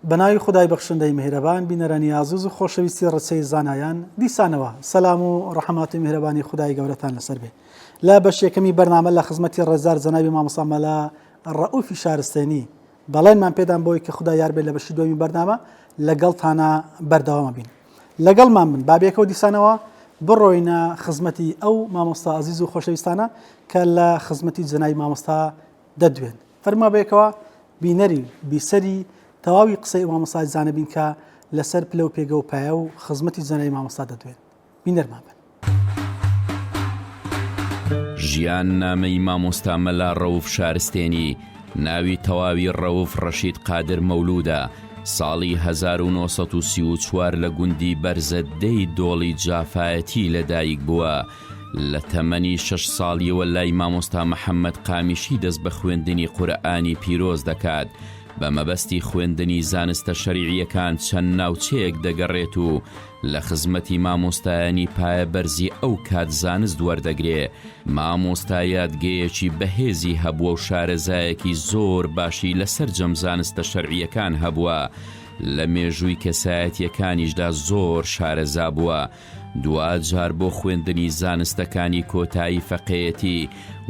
بەناوی خدای بەخشندەی میهرەبان بینەرانی عزیز و خۆشەویستی ڕچەی زانایان دیسانەوە سەلام و ڕەحمەت و میهرەبانی خدای گەورەتان لەسەر بێ. لا بەشێکەمی بەرنامە لە خزمەتی ڕێزار جەنابی مامۆستا مەلا ڕەئوفی شارستێنی بەڵێنمان پێدان بۆی کە خدای یار بێت لە بەشی دووەمی بەرنامە لەگەڵتانە بەردەوامە بین. لەگەڵمان بن بابێکەوە دیسانەوە بڕۆینە خزمەتی ئەو مامۆستا عزیز و خۆشەویستانە کە لە خزمەتی جەنابی مامۆستا دەدوێن. فەرما بێکەوە بینەری بیسەری تەواوی قسەی مامۆستا زانەبین کە لەسەر پلە و پێگە و پایە و خزمەتی جەنابی مامۆستا دەدوێن. بینەرمان بن. ژیان نامەی مامۆستا مەلا ڕەوف شارستێنی، ناوی تەواوی ڕەوف ڕەشید قادر مەولودە، ساڵی 1934 لە گوندی بەرزەدەی دۆڵی جافایەتی لەدایک بووە. لە تەمەنی 6 ساڵیەوە لای مامۆستا محەممەد قامیشی دەست بە خوێندنی قورئانی پیرۆز دەکات. بە مەبەستی خوێندنی زانستە شەریعیەکان چەند ناوچەیەک دەگەڕێت و لە خزمەتی مامۆستایانی پایە بەرزی ئەو کات زانست وەردەگرێ. مامۆستا یادگەیەکی بەهێزی هەبووە و شارەزایەکی زۆر باشی لەسەر جەم زانستە شەرعیەکان هەبووە. لە مێژووی کەسایەتیەکانیشدا زۆر شارەزا بووە. دوجار بۆ خوێندنی زانستەکانی کۆتایی فەقێیەتی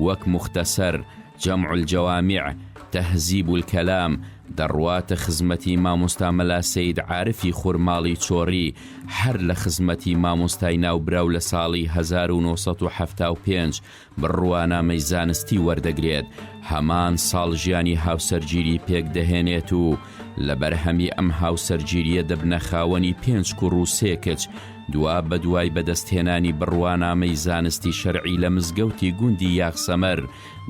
وەک مختەسەر، جەمع الجەوامع، تەهزیب الکەلام دەڕواتە خزمەتی مامۆستا مەلا سەید عارفی خورماڵی چۆڕی، هەر لە خزمەتی مامۆستای ناوبراو لە ساڵی 1975 بڕوانامەی زانستی وەردەگرێت. هەمان ساڵ ژیانی هاوسەرگیری پێک دەهێنێت و لە بەرهەمی ئەم هاوسەرگیریە دەبنە خاوەنی 5 کوڕ و 3 کچ. دوا بە دوای بەدەستهێنانی بڕوانامەی زانستی شەرعی لە مزگەوتی گوندی یاغسەمەر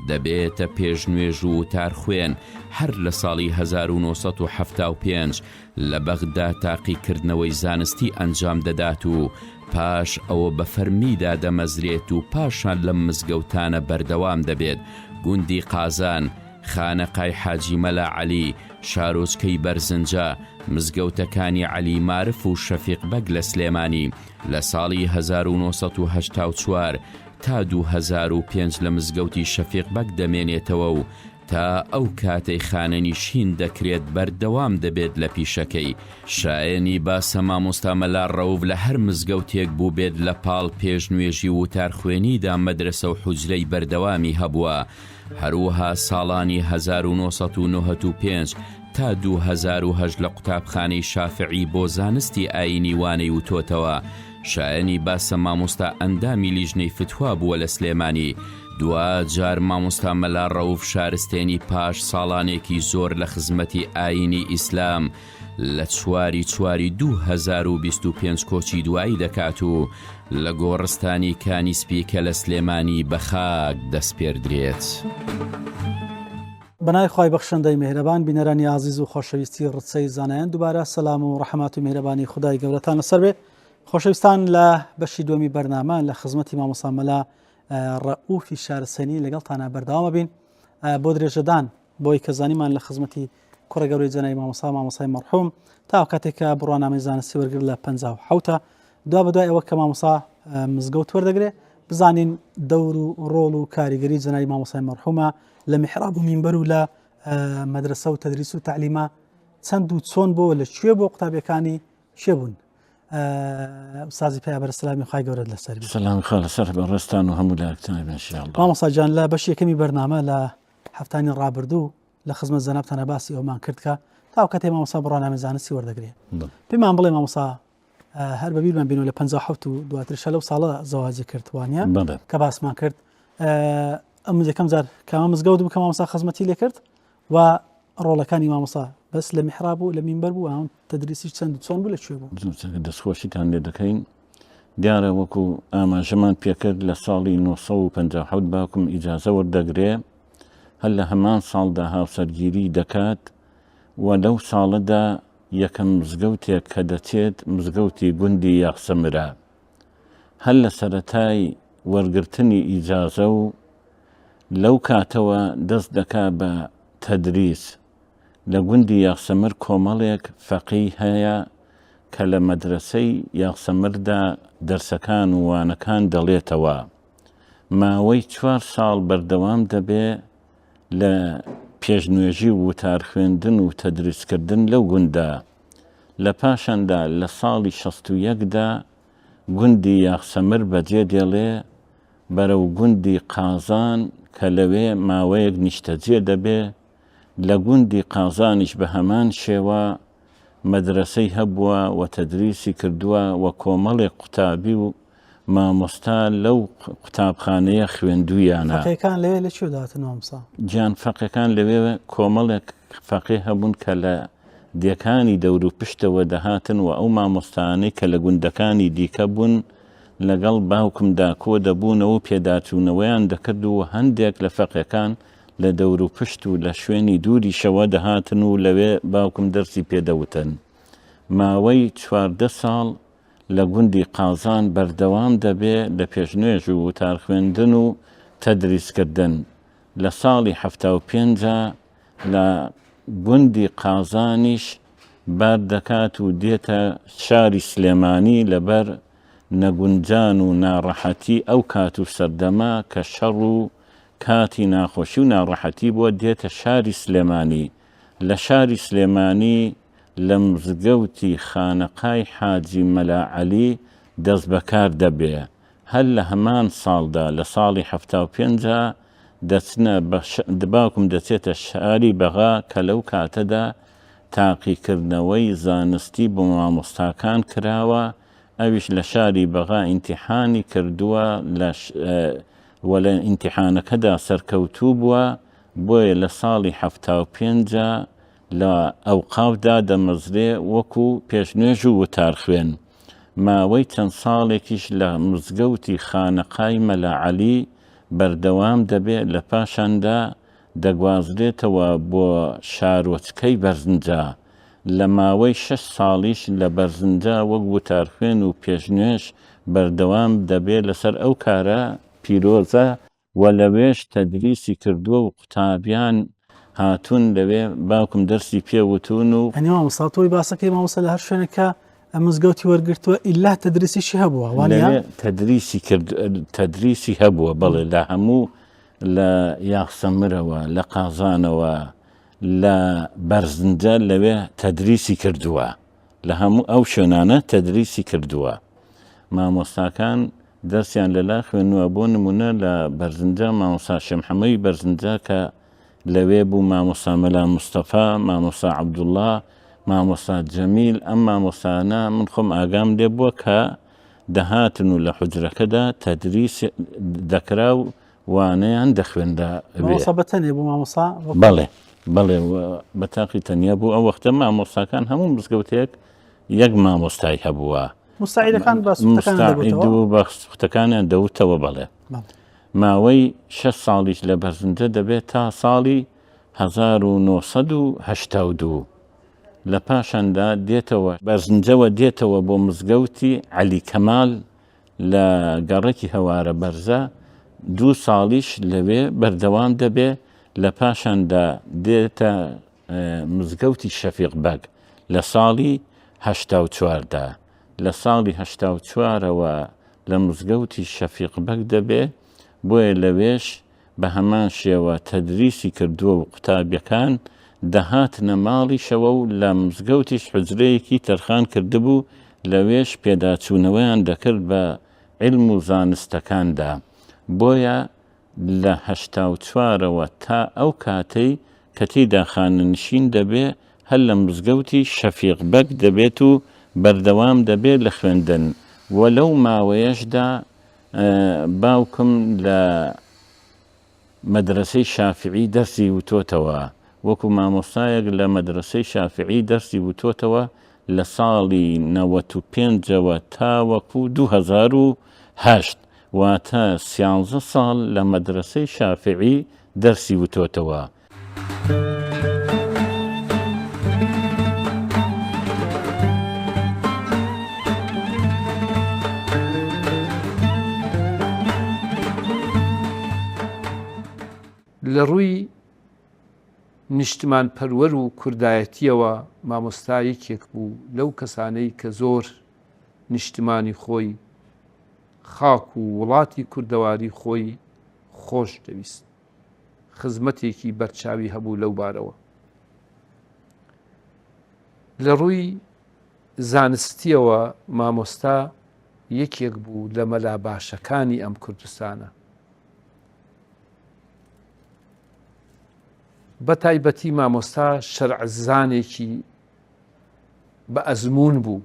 دەبێتە پێشنوێژ و تارخوێن. هەر لە ساڵی 1975 لە بەغدا تاقیکردنەوەی زانستی ئەنجام دەدات و پاش ئەوە بە فەرمیدا دەمەزرێت و پاشان لەم مزگەوتانە بەردەوام دەبێت. گوندی قازان، خانەقای حاجی مەلا عەلی، شارۆچکەی بەرزنجە، مزگەوتەکانی عەلی مارف و شەفیق بەگ لە سلێمانی. لە ساڵی 1984 تا 2005 لە مزگەوتی شەفیق بەگ دەمێنێتەوە و تا ئەو کاتەی خانەنیشین دەکرێت بەردەوام دەبێت لە پیشەکەی. شایەنی باسە مامۆستا مەلا ڕەوف لە هەر مزگەوتێک بوو بێت لە پاڵ پێشنوێژی و تارخوێنیدا مەدرسە و حوجرەی بەردەوامی هەبووە. هەروەها ساڵانی 1995 تا 2008 لە قوتابخانەی شافعی بۆ زانستی ئاینی وانەی وتۆتەوە. شایەنی باسە مامۆستا ئەندامی لیژنەی فتوا بووە لە سلێمانی. دوجار مامۆستا مەلا ڕەوف شارستێنی پاش ساڵانێکی زۆر لە خزمەتی ئاینی ئیسلام لە 4/4 2025 کۆچی دوایی دەکات و لە گۆڕستانی کانیسپی کە لە سلێمانی بە خاک دەست پێردرێت. بەنای خی بەخشندەی میهرەبان بینەرانی عزیز و خۆشەویستی ڕچەی زانایان دووبارە سەلام و ڕەحمەت و میهرەبانی خدای گەورەتان لەسەر بێ. خۆشەویستان لە بەشی دووەمی بەرنامە لە خزمەتی مامۆستا مەلا ڕەئوفی شارستێنی لەگەڵتانە بەردەوامە بین. بۆ درێژەدان بۆی کە زانیمان لە خزمەتی کوڕە گەورەی جەنابی مامۆستای مەرحوم تا کاتێکە بڕوانامەی زانستی وەرگر لە 57 دوا بەدوای ئەوە کە مامۆستا مزگەوت وەردەگرێ بزانین دەور و ڕۆڵ و کاریگەری جەنابی مامۆستای مەرحومە لە میحراب و مینبەر و لە مەدرسە و تەدریس و تعلیمە چەند و چۆن بۆ لە کوێ بۆ قوتابیەکانی چێ بوون. ئوستازی پێیابەر سلامی خی گەورەت لەسەر سلام خاڵ لەسەر بەڕێستان و هەموو لایەکتان ئینشاءالله. مامۆستا جان لە بەشی یەکەمی بەرنامە لە هەفتانی ڕابردوو لە خزمەت جەنابتانە باسی ئەومان کرد کە تا کاتێ مامۆستا بڕوانامەی زانستی وەردەگرێت. پێمان بڵێ مامۆستا هەر بەبیرمان بینەوە لە 57 و دواترشە لەو ساڵە زەواجی کردوانە کە باسمان کرد. ئەم یەکەم جار کامە مزگەوت بوو کە مامۆستا خزمەتی لێ کرد و ڕۆڵەکانی مامۆستا بەس لە میحراب و لە مینبەر بوو ئەوان تەدریسی چەند و چۆن بوو لەکوێ بوو؟ دەستخۆشیتان لێ دەکەین. دیارە وەکو ئاماژەمان پێکرد لە ساڵی 1957 باوکم ئیجازە وەردەگرێ، هەر لە هەمان ساڵدا هاوسەرگیری دەکات و لەو ساڵەدا یەکەم مزگەوتێک کە دەچێت مزگەوتی گوندی یاغسەمرە. هەر لە سەرەتای وەرگرتنی ئیجازە و لەو کاتەوە دەست دەکا بە تەدریس. لە گوندی یاغسەمر کۆمەڵێک فەقیه هەیە کە لە مەدرسەی یاغسەمردا دەرسەکان و وانەکان دەڵێتەوە. ماوەی 4 ساڵ بەردەوام دەبێ لە پێشنوێژی و وتار خوێندن و تەدریسکردن لەو گوندا. لە پاشاندا لە ساڵی 61دا گوندی یاخسەمر بەجێ دێڵێ بەرەو گوندی قازان کە لەوێ ماوەیەک نیشتەجێ دەبێ. لە گوندی قازانیش بە هەمان شێوە مەدرسەی هەبووە و تەدریسی کردووە و کۆمەڵێک قوتابی و مامۆستا لەو قوتابخانەیە خوێندوویانە. فەقێکان لەوێ لە چێ داتنەوە ئەمسا؟ گیان فەقێکان لەوێ کۆمەڵێک فەقێ هەبوون کە لە دیەکانی دەور و پشتەوە دەهاتن و ئەو مامۆستانەی کە لە گوندەکانی دیکە بوون لەگەڵ باوکمدا کۆ دەبوونەوە و پێداچوونەوەیان دەکرد و هەندێک لە فەقێکان لە دەور و پشت و لە شوێنی دووری شەوە دەهاتن و لەوێ باوکم دەرسی پێدەوتن. ماوەی 14 ساڵ لە گوندی قازان بەردەوام دەبێ لە پێشنوێژ و وتار خوێندن و تەدریسکردن. لە ساڵی 75 لە گوندی قازانیش بار دەکات و دێتە شاری سلێمانی لەبەر نەگونجان و ناڕەحەتی ئەو کات و سەردەما کە شەڕ و کاتی ناخۆشی و ناڕەحەتی بۆ دێتە شاری سلێمانی. لە شاری سلێمانی لە مزگەوتی خانەقای حاجی مەلا عەلی دەست بەکار دەبێ. هەر لە هەمان ساڵدا لە ساڵی 75 دەچنە باوکم دەچێتە شاری بەغا کە لەو کاتەدا تاقیکردنەوەی زانستی بۆ مامۆستاکان کراوە. ئەویش لە شاری بەغا ئیمتیحانی کردووە و لە ئیمتیحانەکەدا سەرکەوتوو بووە. بۆیە لە ساڵی 75 لە ئەوقافدا دەمەزرێ وەکو پێشنوێژ و وتار خوێن. ماوەی چەند ساڵێکیش لە مزگەوتی خانەقای مەلا عەلی بەردەوام دەبێت. لە پاشاندا دەگوازرێتەوە بۆ شارۆچکەی بەرزنجە. لە ماوەی 6 ساڵیش لە بەرزنجە وەک وتار خوێن و پێشنوێژ بەردەوام دەبێت لەسەر ئەو کارە پیرۆزە و لەوێش تەدریسی کردووە و قوتابیان هاتوون لەوێ باوکم دەرسی پێوتون و ئەنی مامۆستا تۆی باسەکەی مامۆستا لە هەر شوێنێکە ئەم مزگەوتی وەرگرتووە ئیلا تەدریسیشی هەبووە وانە تەدریسی هەبووە بەڵێ لە هەموو لە یاخسەمرەوە لە قازانەوە لە بەرزنجە لەوێ تەدریسی کردووە. لە هەموو ئەو شوێنانە تەدریسی کردووە. مامۆستاکان دەرسیان لەلا خوێنووە. بۆ نمونە لە بەرزنجە مامۆستا شەمحەمەی بەرزنجە کە لەوێ بوو، مامۆستا مەلا مستەفا، مامۆستا عەبدوڵڵا، مامۆستا جەمیل. ئەم مامۆستانە من خۆم ئاگام لێ بووە کە دەهاتن و لە حوجرەکەدا تەدریس دەکرا و وانەیان دەخوێندا. مامۆستا بەتەنێ بوو مامۆستا؟ بەڵێ بەڵێ بەتاقی تەنیا بوو. ئەو وەختە مامۆستاکان هەموو مزگەوتێک یەک مامۆستای هەبووە. مستعیدەکان بە سوختەکانیان دەوتەوە. بەڵێ ماوەی 6 ساڵیش لە بەرزنجە دەبێت تا ساڵی 1982. لە پاشاندا دێتەوە بەرزنجەوە دێتەوە بۆ مزگەوتی عەلی کەمال لە گەڕێکی هەوارە بەرزە. 2 ساڵیش لەوێ بەردەوام دەبێ. لە پاشاندا دێتە مزگەوتی شەفیق بەگ لە ساڵی 84دا. لە ساڵی 84ەوە لە مزگەوتی شەفیق بەگ دەبێ. بۆیە لەوێش بە هەمان شێوە تەدریسی کردووە و قوتابیەکان دەهاتنە ماڵی شەوە و لە مزگەوتیش حوجرەیەکی تەرخان کردبوو. لەوێش پێداچوونەوەیان دەکرد بە علم و زانستەکاندا. بۆیە لە 84ەوە تا ئەو کاتەی کە تێیدا خانەنشین دەبێ هەر لە مزگەوتی شەفیق بەگ دەبێت و بەردەوام دەبێت لە خوێندن. و لەو ماوەیەشدا باوکم لە مەدرسەی شافعی دەرسی وتۆتەوە. وەکو مامۆستایەک لە مەدرسەی شافعی دەرسی وتۆتەوە لە ساڵی 95ەوە تا وەکو 2008 واتە 13 ساڵ لە مەدرسەی شافعی دەرسی وتۆتەوە. لە ڕووی نیشتمان پەروەر و کوردایەتیەوە مامۆستایەکێک بوو لەو کەسانەی کە زۆر نیشتمانی خۆی خاک و وڵاتی کوردەواری خۆی خۆش دەویست. خزمەتێکی بەرچاوی هەبوو لەو بارەوە. لە ڕووی زانستیەوە مامۆستا یەکێک بوو لە مەلا باشەکانی ئەم کوردستانە. بە تایبەتی مامۆستا شەرعزانێکی بە ئەزمون بوو،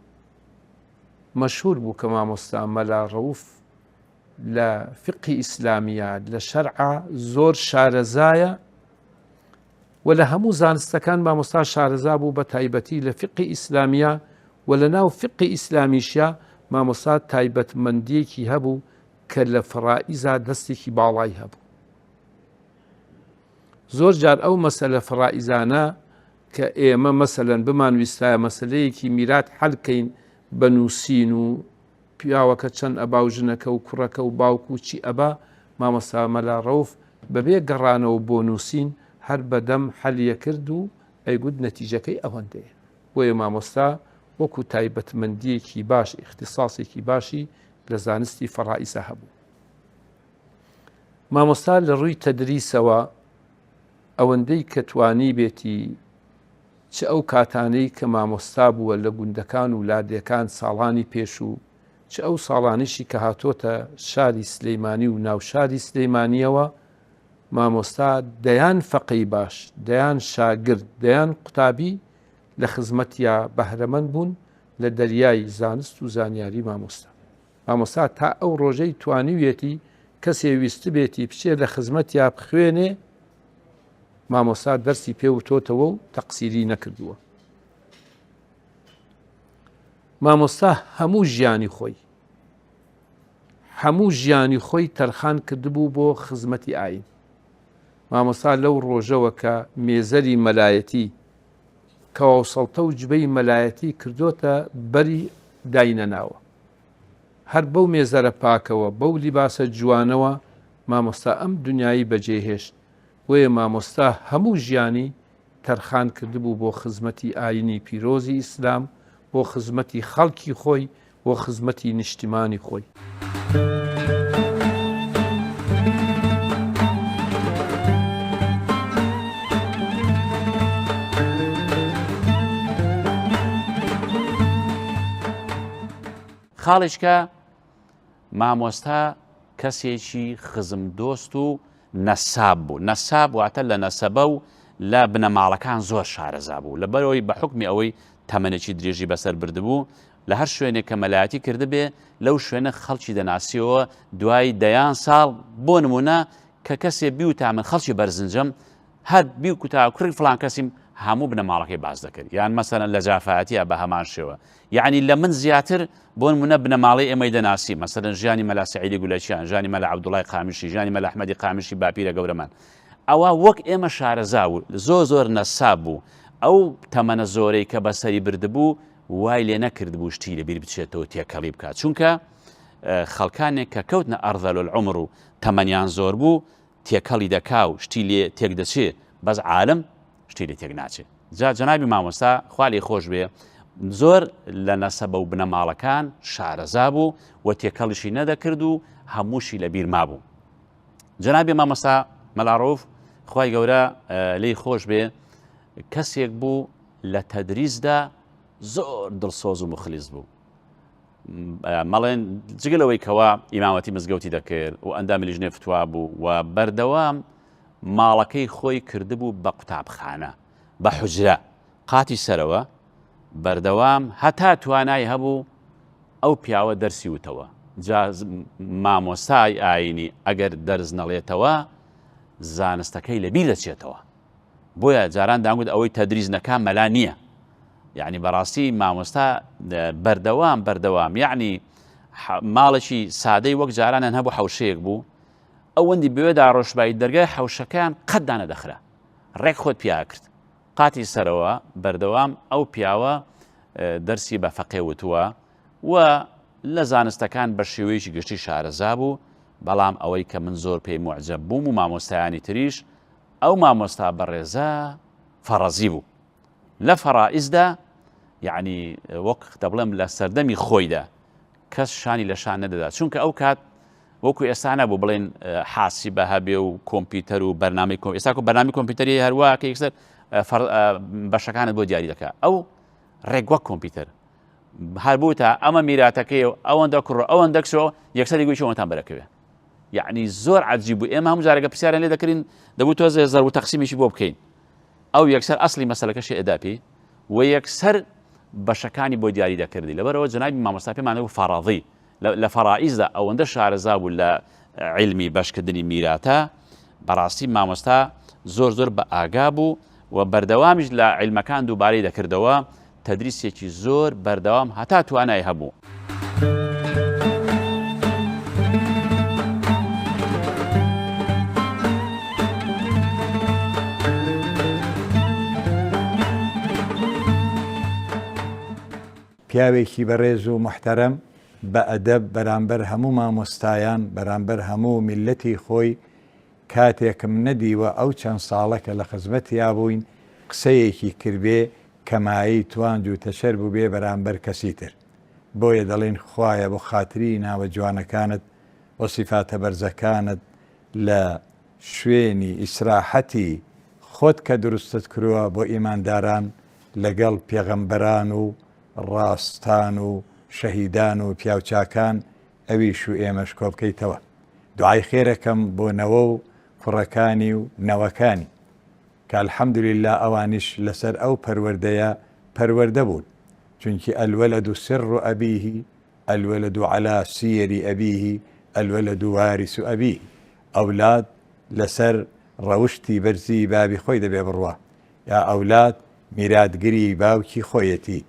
مەشهور بوو کە مامۆستا مەلا ڕەوف لە فقی ئیسلامیە لە شەرعە زۆر شارەزایە و لە هەموو زانستەکان مامۆستا شارەزا بوو بە تایبەتی لە فقی ئیسلامیە و لە ناو فقی ئیسلامیشە مامۆستا تایبەتمەندیەکی هەبوو کە لە فڕائیزا دەستێکی باڵای هەبوو. زۆر جار ئەو مەسەلە فڕائیزانە کە ئێمە مەسەلەن بمانویستایە مەسەلەیەکی میرات حەلکەین بە نووسین و پیاوەکە چەند ئەبا و ژنەکە و کوڕەکە و باوک و چی ئەبا، مامۆستا مەلا ڕەوف بەبێ گەڕانەوە بۆ نووسین هەر بەدەم حەلیە کرد و ئەیگوت نەتیجەکەی ئەوەندەیە. بۆیە مامۆستا وەکو تایبەتمەندیەکی باش اختصاسێکی باشی لە زانستی فەڕائیزە هەبوو. مامۆستا لە ڕووی تەدریسەوە ئەوەندەی کە توانی بێتی چ ئەو کاتانەی کە مامۆستا بووە لە گوندەکان و لادێکان ساڵانی پێش و چ ئەو ساڵانیشی کە هاتۆتە شاری سلەیمانی و ناوشاری سلەیمانیەوە، مامۆستا دەیان فەقەی باش، دەیان شاگرد، دەیان قوتابی لە خزمەتیا بەهرەمەند بوون لە دەریای زانست و زانیاری مامۆستا. مامۆستا تا ئەو ڕۆژەی توانیوێتی کەسێ ویست بێتی بچێ لە خزمەتیا بخوێنێ، مامۆستا دەرسی پێوتۆتەوە و تەقسیری نەکردووە. مامۆستا هەموو ژیانی خۆی تەرخان کردبوو بۆ خزمەتی ئاین. مامۆستا لەو ڕۆژەوە کە مێزەری مەلایەتی کەوەسەڵتە و جبەی مەلایەتی کردوتە بەری داینەناوە، هەر بەو مێزەرە پاکەوە بەو لیباسە جوانەوە مامۆستا ئەم دنیایی بەجێهێشت. وەیە مامۆستا هەموو ژیانی تەرخان کردبوو بۆ خزمەتی ئاینی پیرۆزی ئیسلام، بۆ خزمەتی خەڵکی خۆی، بۆ خزمەتی نیشتیمانی خۆی. خاڵێککە مامۆستا کەسێکی خزم دۆست و نەساب بوو. نەساب واتە لە نەسەبە و لە بنەماڵەکان زۆر شارەزا بوو، لەبەرەوەی بە حکمی ئەوەی تەمەنێکی درێژی بەسەر بردبوو لە هەر شوێنێک کە مەلایەتی کردبێ لەو شوێنە خەڵکی دەناسیەوە دوای دەیان ساڵ. بۆ نمونە کە کەسێ بیوتا من خەڵکی بەرزنجەم، هەر بیوکوتا کوڕی فڵان کەسیم هەموو بنەماڵەکەی باز دەکرد، یان مەسەلەن لە جافایەتیە بە هەمان شێوە. یعنی لە من زیاتر بۆ نمونە بنەماڵەی ئێمەی دەناسی، مەسەلەن ژیانی مەلا سەعیدی گولەچیان، ژیانی مەلا عەبدوڵای قامیشی، ژیانی مەلا ئەحمەدی قامیشی باپیرە گەورەمان، ئەوە وەک ئێمە شارەزا بوو، زۆر نەساب بوو. ئەو تەمەنە زۆرەی کە بەسەری بردبوو وای لێ نەکرد بوو شتی لەبیر بچێتەوە تێکەڵی بکات، چونکە خەڵکانێک کە کەوتنە ئەرذەل العومر و تەمەنیان زۆر بوو تێکەڵی دەکا و شتی لێ تێک دەچێت، بەس عالم شتی لێ تێک ناچێت. جا جەنابی مامۆستا خوا لێی خۆش بێ زۆر لە نەسەبە و بنەماڵەکان شارەزا بوو و تێکەڵیشی نەدەکرد و هەمووشی لەبیر مابوو. جەنابی مامۆستا مەلا ڕەوف خوای گەورە لێی خۆش بێ کەسێک بوو لە تەدریسدا زۆر دڵسۆز و مخلیص بوو. مەڵێن جگەلەوەی کەوا ئیمامەتی مزگەوتی دەکرد و ئەندامی لیژنێ فتوا بوو و بەردەوام ماڵەکەی خۆی کردبوو بە قوتابخانە، بە حوجرە قاتی سەرەوە، بەردەوام هەتا توانای هەبوو ئەو پیاوە دەرسی وتەوە. جا مامۆستای ئاینی ئەگەر دەرز نەڵێتەوە زانستەکەی لەبیر دەچێتەوە. بۆیە جاران داگوت ئەوەی تەدریس نەکا مەلا نییە. یعنی بەڕاستی مامۆستا بەردەوام یعنی ماڵێکی سادەی وەک جارانان هەبوو حەوشەیەک بوو، ئەوەندی بوێدا ڕۆژبایی دەرگای حەوشەکان قەتدا نەدەخرا، ڕێک خۆت پیا کرد قاتی سەرەوە بەردەوام ئەو پیاوە دەرسی بە فەقێ وتووە و لە زانستەکان بە شێوەیەکی گشتی شارەزا بوو. بەڵام ئەوەی کە من زۆر پێی موعجەب بووم و مامۆستایانی تریش، ئەو مامۆستا بەڕێزە فەڕەزی بوو لە فەڕائیزدا، یعنی وەک دەبڵێم لە سەردەمی خۆیدا کەس شانی لە شان نەدەدا، چونکە ئەو کات وەکو ئێستانە بوو بڵێن حاسی بە هەبێ و کۆمپیوتەر و بەرنامی ئێستا بەرنامی کۆمپیوتەری هەروە کە یەکسەر بەشەکانت بۆ دیاری دەکات ئەو ڕێگوە کۆمپیوتەر هەر بوو تا ئەمە میراتەکەی و ئەوەندە کوڕ ئەوەندە کچۆ یەکسەری گویشەوەتان بەرەکەوێ یعنی زۆر عجیب بوو ئێمە هەموو جارێکە پرسیاران لێ دەکردین دەبوو تۆزێ زەرب و تەقسیمیشی بۆ بکەین ئەو یەکسەر ئەسلی مەسەلەکەشی ئەداپی و یەکسەر بەشەکانی بۆ دیاری دەکردی لەبەرەوە جەنابی مامۆستا پێمانە بوو فەڕاضی لە فەڕائیزدا ئەوەندە شارەزا بوو لە علمی بەشکردنی میراتە بەڕاستی مامۆستا زۆر بە ئاگا بوو و بەردەوامیش لە علمەکان دووبارەی دەکردەوە تەدریسێکی زۆر بەردەوام هەتا توانای هەبوو. پیاوێکی بەڕێز و محتەرەم بە ئەدەب بەرامبەر هەموو مامۆستایان بەرامبەر هەموو میلەتی خۆی کاتێکم نەدیوە ئەو چەند ساڵەکە لە خزمەتیا بووین قسەیەکی کردبێ کەمایی توان و تەشەر بوو بێ بەرامبەر کەسی تر بۆیە دەڵێن خوایە بۆ خاتری ناوە جوانەکانت بۆ سیفاتە بەرزەکانت لە شوێنی ئیسراحەتی خۆت کە دروستت کردووە بۆ ئیمانداران لەگەڵ پێغەمبەران و ڕاستان و شەهیدان و پیاوچاکان ئەویش و ئێمەش کۆ بکەیتەوە دوعای خێرەکەم بۆ نەوە و کوڕەکانی و نەوەکانی کە الحەمدولله ئەوانیش لەسەر ئەو پەروەردەیە پەروەردە بوون چونکی الولد سر أبيه الولد على سير أبيه الولد وارث أبيه ئەولاد لەسەر ڕەوشتی بەرزی بابی خۆی دەبێ بڕوا یا ئەولاد میراتگری باوکی خۆیەتی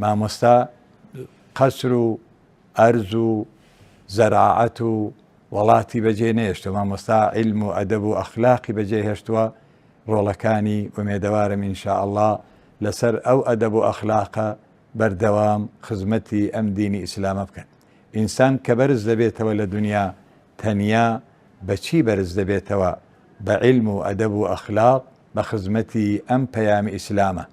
مامۆستا قەسر و ئەرز و زەراعەت و وڵاتی بەجێ نێشتوە مامۆستا علم و ئەدەب و ئەخلاقی بەجێ هێشتووە ڕۆڵەکانی ومێدەوارم ئینشاءالله لەسەر ئەو ئەدەب و ئەخلاقە بەردەوام خزمەتی ئەم دینی ئیسلامە بکەن ئینسان کە بەرز دەبێتەوە لە دنیا تەنیا بەچی بەرز دەبێتەوە بە علم و ئەدەب و ئەخلاق بە خزمەتی ئەم پەیامی ئیسلامە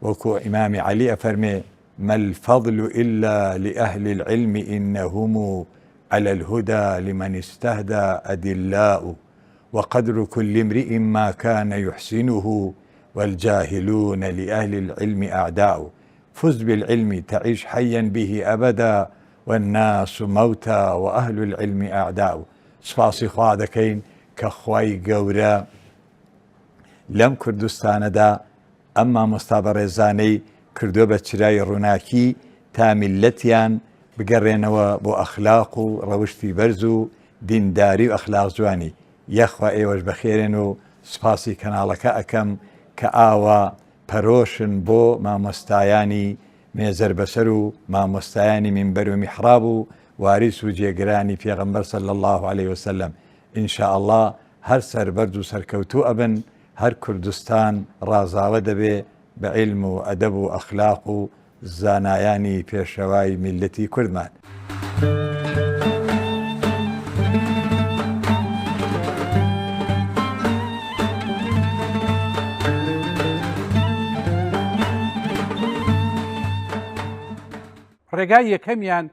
وەکو ئیمامی عەلی ئەفەرمێ ما الفضل إلا لأهل العلم إنهم على الهدى لمن استهدى أدلاء وقدر كل امرئ ما كان يحسنه والجاهلون لأهل العلم أعداء فز بالعلم تعيش حيا به أبدا والناس موتى وأهل العلم أعداء سپاسی خوا دەکەین کە خوای گەورە لەم کوردستانەدا ئەم مامۆستا بەڕێزانەی کردووە بە چرای ڕووناکی تا میلەتیان بگەڕێنەوە بۆ ئەخلاق و ڕەوشتی بەرز و دینداری و ئەخلاق جوانی یەخوا ئێوەش بەخێرێن و سپاسی کەناڵەکە ئەەکەم کە ئاوا پەرۆشن بۆ مامۆستایانی مێزەر بەسەر و مامۆستایانی منبەر و میحراب و واریس و جێگرانی پێغەمبەر صلی الله عليه وسلم ئینشاء الله هەر سەربەرز و سەرکەوتوو ئەبن هەر کوردستان ڕازاوە دەبێ بە علم و ئەدەب و ئەخلاق و زانایانی پێشەوای میلەتی کوردمان. ڕێگای یەکەمیان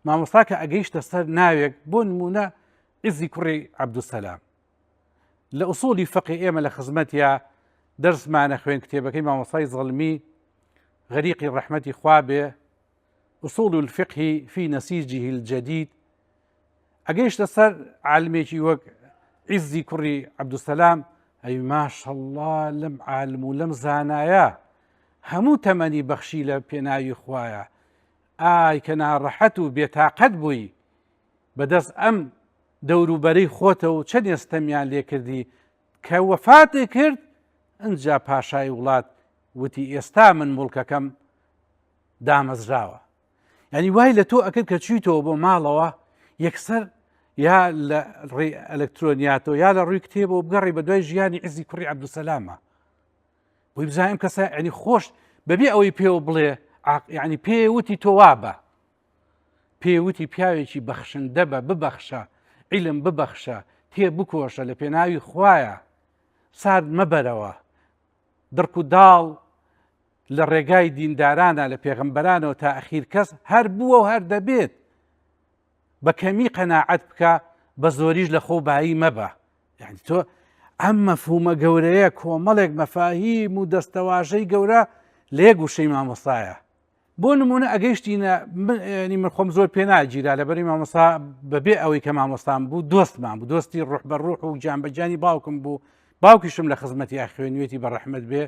مامۆستا کە ئەگەیشتە سەر ناوێک بۆ نمونە عیزی کوڕی عەبدوسەلام لە ئوسوڵی فەقی ئێمە لە خزمەتیا دەرسمانە خوێن کتێبەکەی مامۆستای زەڵمی غەریقی ڕەحمەتی خوا بێ ئوسوڵ الفقه في نسيجه الجديد ئەگەیشتە سەر عالمێکی وەک عیزی کوڕی عەبدوسەلام ئەی ماشەڵڵا لەم عالم و لەم زانایە هەموو تەمەنی بەخشی لە پێناوی خوایە ئای کە ناڕەحەت و بێتاقەت بووی بەدەست ئەم دەوروبەرەی خۆتە و چەند ئێستەمیان لێ کردی کە وەفاتی کرد ئەنجا پاشای وڵات وتی ئێستا من مڵکەکەم دامەزراوە یعنی وای لە تۆ ئەکرد کە چیتەوە بۆ ماڵەوە یەکسەر یا لە ڕێی ئەلەکترۆنیاتەوە یا لە ڕووی کتێبەوە بگەڕی بە دوای ژیانی عیزی کوڕی عەبدوسەلامە بۆی بزانیم کەسە ینی خۆش بەبێ ئەوەی پێوە بڵێ یعنی پێوتی تۆ وابە پێوتی پیاوێکی بەخشندە بە ببەخشە عیلم ببەخشە تێ بکۆشە لە پێناوی خوایە سارد مەبەرەوە دڕک و داڵ لە ڕێگای دیندارانە لە پێغەمبەرانەوە تا ئەخیر کەس هەر بووە و هەر دەبێت بە کەمی قەناعەت بکە بە زۆریش لە خۆ بایی مەبە یعنی تۆ ئەم مەفهومە گەورەیە کۆمەڵێک مەفاهیم و دەستەواژەی گەورە لێ گوشەی مامۆستایە بۆ نمونە ئەگەیشتینە ینی من خۆم زۆر پێ ناگیرا لەبەری مامۆستا بەبێ ئەوەی کە مامۆستان بوو دۆستمان بوو دۆستی ڕوح بە ڕوح و گیانبەجانی باوکم بوو باوکیشم لە خزمەتی خوێنوێتی بە ڕەحمەت بێ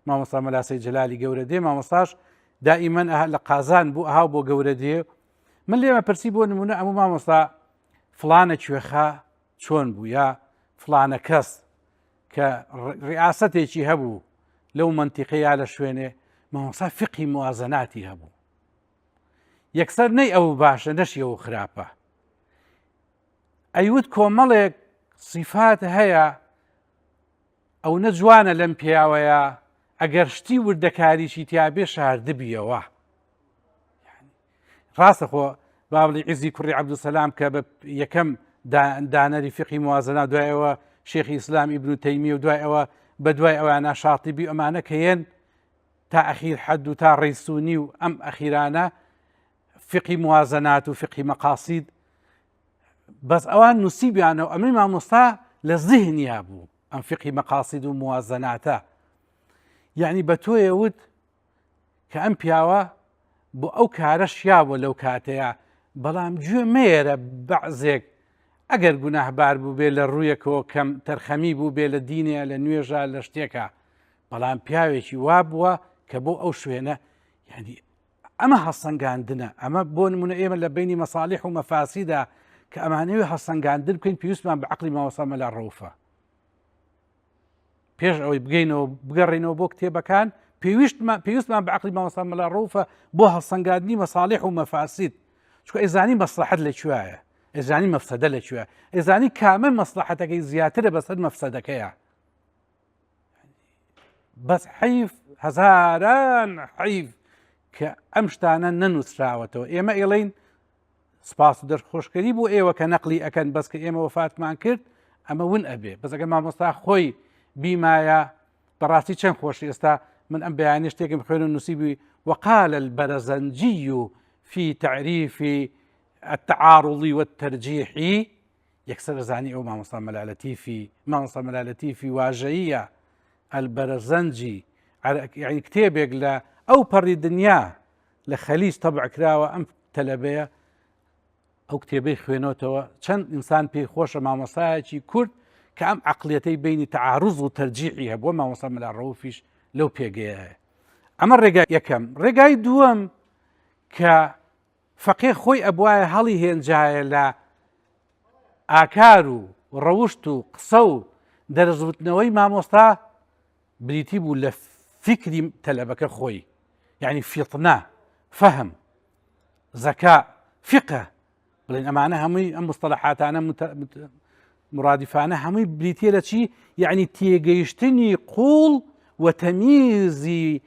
مامۆستا مەلاسەی جەلالی گەورە دێ مامۆستاش دائیمەن لە قازان بوو ئاها بۆ گەورە دێ من لێمە پرسی بۆ نمونە ئەموو مامۆستا فلانە کوێخە چۆن بوو یا فلانە کەس کە ڕیاسەتێکی هەبوو لەو منتیقەیە لە شوێنێ مامۆستا فقی موازەناتی هەبوو یەکسەر نەی ئەو باشە نەشیەوە خراپە ئەیوت کۆمەڵێک صفات هەیە ئەو نەجوانە لەم پیاوەیە ئەگەر شتی وردەکاریشی تیابێ شاردبیەوە ڕاستە خۆ بابڵی عیزی کوڕی عەبدولسەلام کە بە یەکەم دانەری فقی موازەنا دوایەوە شێخی ئیسلام ئیبن تەیمیە و دوای ئەوە بە دوای ئەوانە شاتیبی ئەمانە کە هێن تا ئەخیر حەد و تا ڕیسونی و ئەم ئەخیرانە فقی موازەنات و فقی مەقاسید بەس ئەوان نووسیبیانەوە ئەمەی مامۆستا لە زیهنیا بوو ئەم فقی مەقاسید و موازەناتە یعنی بە تۆیە وت کە ئەم پیاوە بۆ ئەو کارە شیاوە لەو کاتەیە بەڵام گوێ مێرە بەعزێک ئەگەر گوناهبار بوو بێ لە ڕوویەکەوە کەم تەرخەمی بوو بێ لە دینێ لە نوێژە لە شتێکە بەڵام پیاوێکی وا بووە کە بۆ ئەو شوێنە یعنی ئەمە هەڵسەنگاندنە ئەمە بۆ نمونە ئێمە لە بینی مەساڵیح و مەفاسیدا کە ئەمانەوێ هەڵسەنگاندن بکەین پێویستمان بە عەقڵی مامۆستا مەلا ڕەوفە پێش ئەوەی بگەینەوە بگەڕێنەوە بۆ کتێبەکان پێویستمان بە عەقڵی مامۆستا مەلا ڕەوفە بۆ هەڵسەنگاندنی مەساڵیح و مەفاسید چونکە ئەیزانی مەسلەحەت لەکوایە ئەیزانی مەفسەدە لەکوێ ئەیزانی کامە مەسلەحەتەکەی زیاترە بەسەر مەفسەدەکەیە بەس حەیف هەزاران حەیف کە ئەم شتانە نەنووسراوەتەوە ئێمە ئێڵین سپاس و دەرخۆشکەری بۆ ئێوە کە نەقلی ئەکەن بەس کە ئێمە وەفاتمان کرد ئەمە ون ئەبێ بەس ئەگەر مامۆستا خۆی بیمایە بەڕاستی چەند خۆشی ئێستا من ئەم بەیانی شتێکم خوێن و نووسیبی وقال البەرزەنجی في تعريف التعارض والترجيح يكسر زاني أو مامۆستا مەلالەتی في واژەیە البەرزەنجی يعني كتێبێک لە ئەو پەڕی دنیا لە خەلیج تەبع کراوە ئەم تەلەبەیە ئەو کتێبەی خوێنەوەتەوە چەند ئینسان پێی خۆشە مامۆستایەکی کورد کە ئەم عەقلیەتەی بینی تعارض و تەرجیحی هەبووە مامۆستا مەلا ڕەوفیش لەو پێگەیە ئەمە ڕێگای یەکەم ڕێگای دووەم کە فەقێ خۆی ئەبوایە هەڵی هێنجایە لە ئاکار و ڕەوشت و قسە و دەرزوتنەوەی مامۆستا بریتی بوو لە فکری تەلەبەکە خۆی یعنی فیتنە فەهم زەکا فقه بڵێن ئەمانە هەمووی ئەم مستەلەحاتانە مرادفانە هەمووی بریتە لە چی یعنی تێگەیشتنی قوڵ و تەمیزی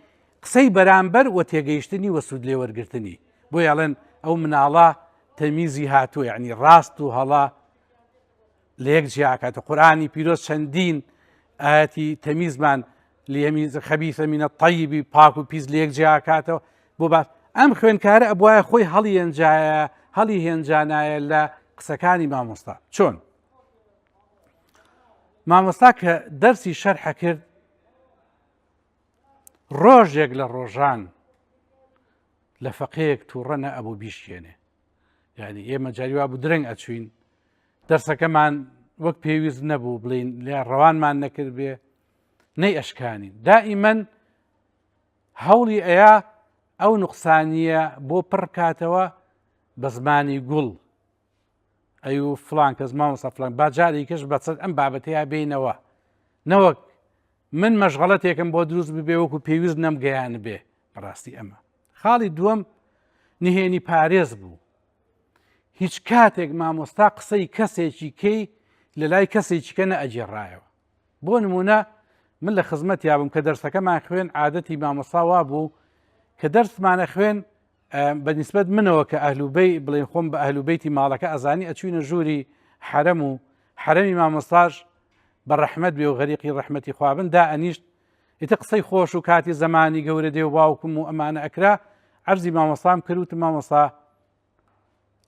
قسەی بەرامبەر و تێگەیشتنی و سوود لێوەرگرتنی بۆ یاڵێن ئەو مناڵە تەمیزی هاتووە یعنی ڕاست و هەڵا لە یەک جیاکاتە قورئانی پیرۆز چەندین ئاەتی تەمیزمان لیەمیز خەبیثە منە الطەیبی پاک و پیس لە یەک جیاکاتەوە بۆ باش ئەم خوێنکارە ئەبوایە خۆی هەڵی هێنجانایە لە قسەکانی مامۆستا چۆن مامۆستا کە دەرسی شەرحە کرد ڕۆژێک لە ڕۆژان لە فەقەیەک تووڕەنە ئەبوو بیشکێنێ یعنی ئێمە جاریوا بوو درەنگ ئەچوین دەرسەکەمان وەک پێویست نەبوو بڵین لێ ڕەوانمان نەکرد بێ نەی ئەشکانی دائیمەن هەوڵی ئەیە ئەو نوقسانیە بۆ پڕکاتەوە بە زمانی گوڵ ئەی و فلان کەس مامۆستا فلان با جارێکیش بەچەند ئەم بابەتەیە بینەوە نەوەک من مەشغەڵەتێکم بۆ دروست ببێ وەکو پێویست نەمگەیان بێ بەڕاستی ئەمە خاڵی دووەم نهێنی پارێز بوو هیچ کاتێک مامۆستا قسەی کەسێکی کەی لە لای کەسێکی کە نەئەجێڕایەوە بۆ نمونە من لە خزمەتیا بووم کە دەرسەکەمان خوێن عادەتی مامۆستا وا بوو کە دەرسمانە خوێن بەنسبەت منەوە کە ئەهلوبەی بڵێن خۆم بە ئەهلوبەیتی ماڵەکە ئەزانی ئەچوینە ژووری حرەم و حرەمی مامۆستاش بە ڕەحمەت بێ و غەریقی ڕەحمەتی خوابن دا ئەنیشت ئیتە قسەی خۆش و کاتی زەمانی گەورە دێ و باوکم و ئەمانە ئەکرا عەرزی مامۆستام کردوتم مامۆستا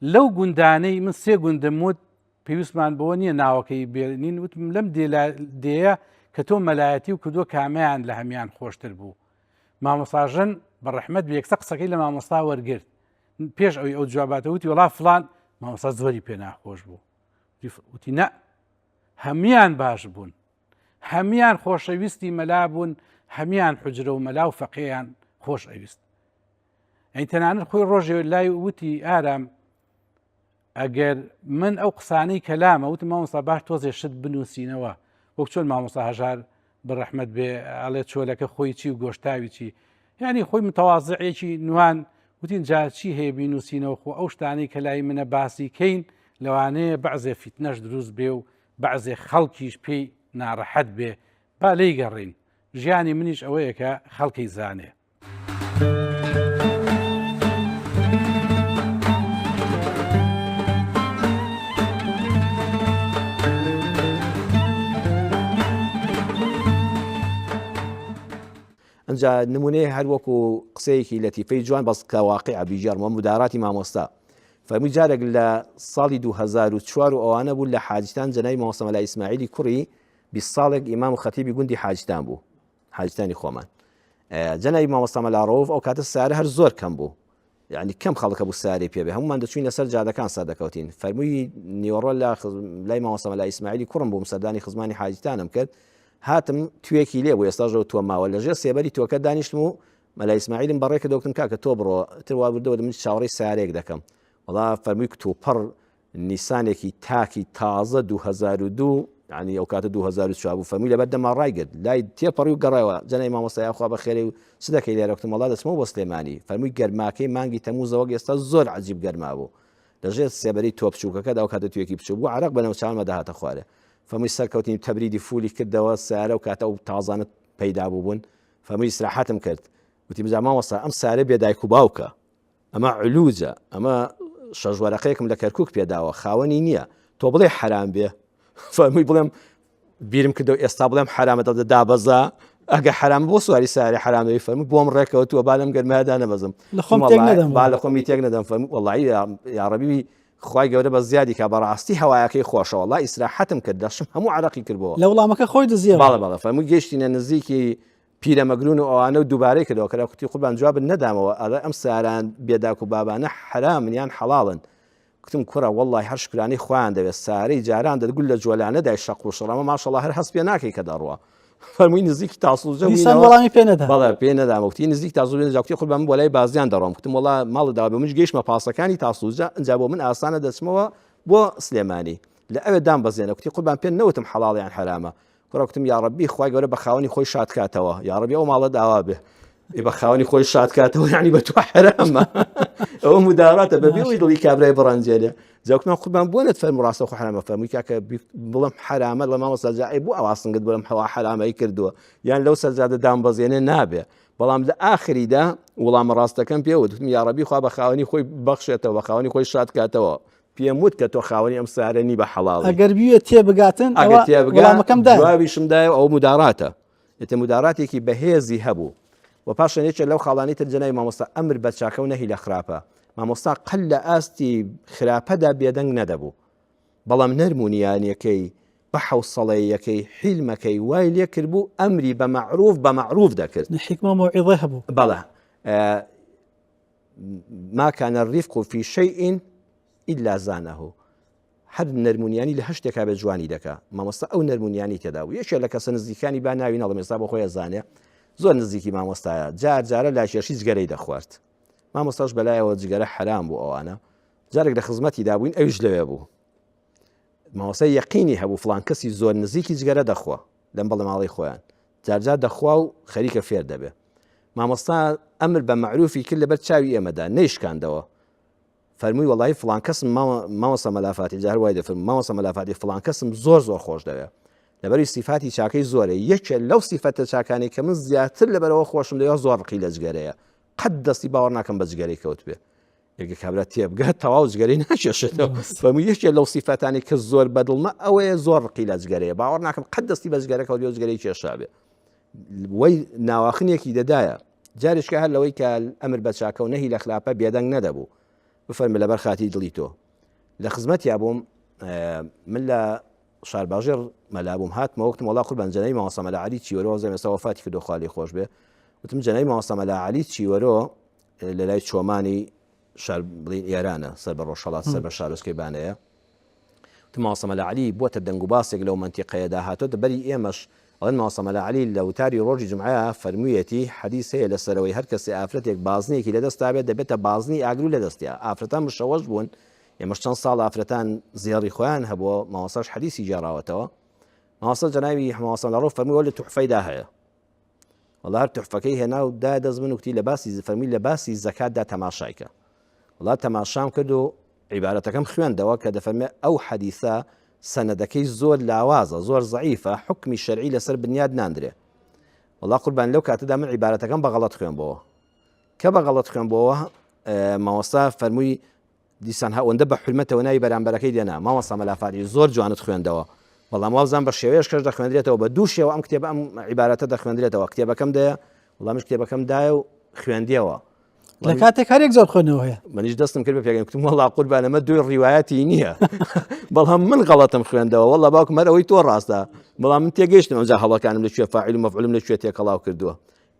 لەو گوندانەی من 3 گوندم وت پێویستمان بەوە نییە ناوەکەی بێنین وتم لەم دێیە کە تۆ مەلایەتی و کردووە کامیان لە هەمیان خۆشتر بوو. مامۆستاژن بە ڕەحمەت بێکسە قسەکەی لە مامۆستا وەرگرت پێش ئەوی ئەو جواباتە وتی وڵا فلان مامۆستا زۆری پێ ناخۆش بوو وتی نە هەمیان باش بوون هەمیان خۆشەویستی مەلا بوون هەمیان حجرە و مەلا و فەقییان خۆش ئەویست. ئەین تەنانەت خۆی ڕۆژێ لای وتی ئارام ئەگەر من ئەو قسانەی کەلامە وتم مامۆستا باش تۆزێ شت بنووسینەوە وەک چۆن مامۆستا هەژار بەڕەحمەت بێ ئەڵێ چۆلەکە خۆی چی و گۆشتاوی چی یعنی خۆی متەواضعێکی نوان وتین جا چی هەیە بینوسینەوە خۆ ئەو شتانەی کە لای منە باسی کەین لەوانەیە بەعزێ فیتنەش دروست بێ و بەعزێ خەڵکیش پێی ناڕەحەت بێ با لێی گەڕین ژیانی منیش ئەوەیە کە خەڵکی زانێ. ئەنجا نمونەیە هەروەکو قسەیەکی لەتیفەی جوان بەس کە واقع بیجارمە مداراتی مامۆستا فەرمووی جارێک لە ساڵی 2004 و ئەوانە بوو لە حاجتان جەنای مامۆستا مەلای ئیسماعیلی کوڕی 20 ساڵێک ئیمام و خەتیبی گوندی حاجتان بوو حاجتانی خۆمان جەنای مامۆستا مەلا ڕەوف ئەو کاتە سارە هەر زۆر کەم بوو یعنی کەم خەڵکە بوو سارێ پێبێ هەمومان دەچوین لەسەر جادەکان سەردەکەوتین فەرمووی نیوەڕۆ لای مامۆستا مەلای ئیسماعیلی کوڕم بووم سەردانی خزمانی حاجتانم کرد هاتم توێکی لێ بوو ئێستاژەوە تۆ ماوە لەژێر سێبەری تۆکە دانیشتم و مەلای ئیسماعیلم بەڕێکە دەوتم کاکە تۆ بڕۆ تروا بردەوە من چاوەڕێی سارێک دەکەم وڵا فەرمووی کتۆ پڕ نیسانێکی تاکی تازە 2002 ینی ئەو کاتە 2004 بوو فەرمووی لەبەر دەما ڕایگرت لای تێپەڕی و گەڕایەوە جەنای مامۆستای خوا بەخێرێ و چ دەکەی لێرە وتم وڵا دەچمەوە بۆ سلێمانی فەرمووی گەرماکەی مانگی تەمووزەوە ئێستا زۆر عەجیب گەرما بوو لەژێر سێبەری تۆ بچووکەکەدا ئەو کاتە توێکی بچوو بوو عەرەق بەنەو چاومە داهاتە خوارێ فەرمووی سەرکەوتین تەبریدی فولی کردەوە سارە و کاتە ئەو تازانت پەیدا بوو بوون فەرمووی استراحەتم کرد وتی بزانام مامۆستا ئەم سارە بێدایک و باوکە ئەمە علوجە ئەمە شەژوەرەقەیەکم لە کەرکووک پێداوە خاوەنی نییە تۆ بڵێ حرام بێ فەرمووی بڵێم بیرم کردەوە ئێستا بڵێم حرامەتە دابەزا ئەگە حرام بۆ سواری سارێ حرامەوەی فەرمووی بۆم ڕێکەوتووە با لەم گەرمادا نەبەزم با لە خۆمی تێک نەدەم فەرمووی وەڵڵاهی یا ڕەبی خوای گەورە بە زیادی کە بەڕاستی هەوایەکەی خۆشە وەڵڵا ئیسراحەتم کرد دەشم هەموو عەرەقی کردبەوە لە وڵامەکە خۆی دزیەوە بەڵێ فەرمووی گەیشتینە نزیکی پیرەمەگرون و ئەوانە و دووبارەی کردەوە کە کوتی قوربان جوابت نەدامەوە ئەڵێ ئەم ساران بێداک و بابانە حرامن یان حەڵاڵن کتم کوڕە وەڵڵاهی هەر شکرانەی خۆیان دەوێت سارەی جاران دەگول لە جوالانەدای شەق و شڕەمە ماشەڵڵا هەر هەست پێ ناکەی کە دەڕوە فەرمووی نزیکی تاسوجە وەڵامی پێ نەدا بەڵێ پێ نەدامەوتی نزیک تاسوجە جاکتی قوربان بۆ لای بازیان دەڕۆم کتم وەڵا ماڵدا بە منش گەیشتمە پاسەکانی تاسوجە ئەنجا بۆ من ئاسانە دەچمەوە بۆ سلێمانی لە ئەوێ دام بەزێنە کوتی قوربان پێ نەوتم حەڵاڵیان حرامە کوڕە کتم یا ڕەبی خوای گەورە بە خاوەنی خۆی شاد کاتەوە یا ڕەبی ئەو ماڵە داوا بێ بە خاوەنی خۆی شاد کاتەوە یعنی بە تۆ حرامە ئەوە مداراتە بەبێ ئەوەی دڵی کابرای بڕەنجێرێ جاوتمان قوربان بۆ نەتفەرموو ڕاستە خۆ حرامە فەرمووی کاکە بڵم حرامە لە مامۆستا جا بۆ ئەوا سنگت بڵم هەوا حرامەی کردووە یان لەو سەرجادە دام بەزێنێ نابێ بەڵام لە ئاخریدا وەڵامە ڕاستەکەم پێوە وتم یا ڕەبی خوا بە خاوەنی خۆی بەخشێتەوە بە خاوەنی خۆی شاد کاتەوە پێم وت کە تۆ خاوەنی ئەم سارەنی بە حەڵاڵ ئەگەر بیوێت تێبگاتن وەڵامەکەم دا جوابیشم دایە ئەو مداراتە ئێتە مداراتێکی بەهێزی هەبوو و پاشان یەکێ لەو خاڵانی تر جەنای مامۆستا ئەمر بە چاکە و نەهی لە خراپە مامۆستا قەل لە ئاستی خراپەدا بێدەنگ نەدەبوو بەڵام نەرمونیانیەکەی بە حەوسەڵەیەکەی حیلمەکەی وای لێ کرد بوو ئەمری بە مەعروف دەکرد حکمە موعظە هەبوو بەڵێ ما كان الرفق في شيء إلا زانه هەر نەرمونیانی لە هەشتێکا بە جوانی دەکا مامۆستا ئەو نەرمونیانی تێدا و یەکێ لە کەسە نزیکانی با ناوی نەڵم ئێستا بۆ خۆی زانێ زۆر نزیکی مامۆستایە جارە لاشێشی جگەرەی دەخوارد مامۆستاش بەلایەوە جگەرە حرام بوو ئەوانە جارێک لە خزمەتی دابووین ئەویش لەوێ بوو مامۆستا یەقینی هەبوو فڵان کەسی زۆر نزیکی جگەرە دەخوا لەم بەڵێ ماڵی خۆیان جارجار دەخوا و خەریکە فێر دەبێ مامۆستا ئەمر بە مەعروفی کرد لەبەر چاوی ئێمەدا نەیشکاندەوە فەرمووی وەڵی فڵان کەسم مامۆستا مەلافاتی جار وای دەفرم مامۆستا مەلافاتی فڵان کەسم زۆر خۆش دەوێ لەبەری سیفاتی چاکەی زۆرە یەکێ لەو سیفەتە چاکانی کە من زیاتر لەبەرەوە خۆشم دەوێت زۆر ڕقی لە جگەرەیە قەت دەستی باوەڕ ناکەم بە جگەرەی کەوت بێ یەکێ کابرا تێبگات تەواو جگەرەی ناکێشێتەوە فەرمووی یەکێ لەو سیفەتانی کە زۆر بەدڵمە ئەوەیە زۆر ڕقی لە جگەرەیە باوەڕ ناکەم قەت دەستی بە جگەرە کەوت بێ جگەرەی کێشا بێ وەی ناواخنێکی دەدایە جارێککە هەر لەوەی کە ئەمر بە چاکە و نەهی لە خلاپە بێدەنگ نەدەبوو بفەرمە لەبەر خاتی دڵی تۆ لە خزمەتی بووم من لە شارباژێر مەلابووم هاتمە وەختم وڵا قوربان جەنەی مامۆستا مەلا عەلی چیوەرۆ زەمێستا وەفاتی کردو خوا لێی خۆش بێ وتم جەنەی مامۆستا مەلا عەلی چیوەرۆ لە لای چۆمانی شار بڵین ئێرانە سەر بە ڕۆژهەڵات سەر بە شارۆچکەی بانەیە وتم مامۆستا مەلا عەلی بووەتە دەنگ و باسێک لەو مەنتیقەیەدا هاتۆتە بەری ئێمەش ئەڵێن مامۆستا مەلا عەلی لە وتاری ڕۆژی جومعە فەرموویەتی حەدیث هەیە لەسەرەوەی هەر کەسێ ئافرەتێک بازنێکی لەدەستا بێت دەبێتە بازنی ئاگر لە دەستیا ئافرەتان مشەوەش بوون ئێمەش چەند ساڵ ئافرەتان زێڕی خۆیان هەبووە مامۆستاش حەدیثی جێڕاوەتەوە مامۆستا جەنابی مامۆستا لەڕۆ فەرمووی لە توحفەیدا هەیە وەڵا هەر توحفەکەی هێنا و دا دەست من وتی لە باسی فەرمی لە باسی زەکاتدا تەماشایکە وڵا تەماشام کرد و عیبارەتەکەم خوێندەوە کە دەفەرمێ ئەو حەدیثە سەنەدەکەی زۆر لاوازە زۆر زەعیفە حکمی شەرعی لەسەر بنیاد ناندرێ وڵا قوربان لەو کاتەدا من عیبارەتەکەم بەغەڵەت خوێنبەوە کە بەغەڵەت خوێنبەوە مامۆستا فەرمووی دیسان هەوەندە بە حرمەتەوە ناوی بەرامبەرەکەی دێنا مامۆستا مەلافاری زۆر جوانت خوێندەوە بەڵام وازان بە شێوەیەش کەش دەخوێندرێتەوە بە دوو شێوە ئەم کتێبە ئەم عیبارەتە دەخوێندرێتەوە کتێبەکەم دەیە وەڵامیش کتێبەکەم دایە و خوێندیەوە لە کاتێک هەرێک زۆر خوێنەوە هەیە منیش دەستم کرد بە پێگەم کتم وەڵا قوربان ئەمە دوی ڕیوایەتی نییە بەڵام من غەڵەتم خوێندەوە وەڵا باوکم هەر ئەوەی تۆ ڕاستە بەڵام من تێگەیشتم ئەمجا هەڵەکانم لەکوێ فاعیل و مەفعولم لەکوێ تێکەڵاو کردووە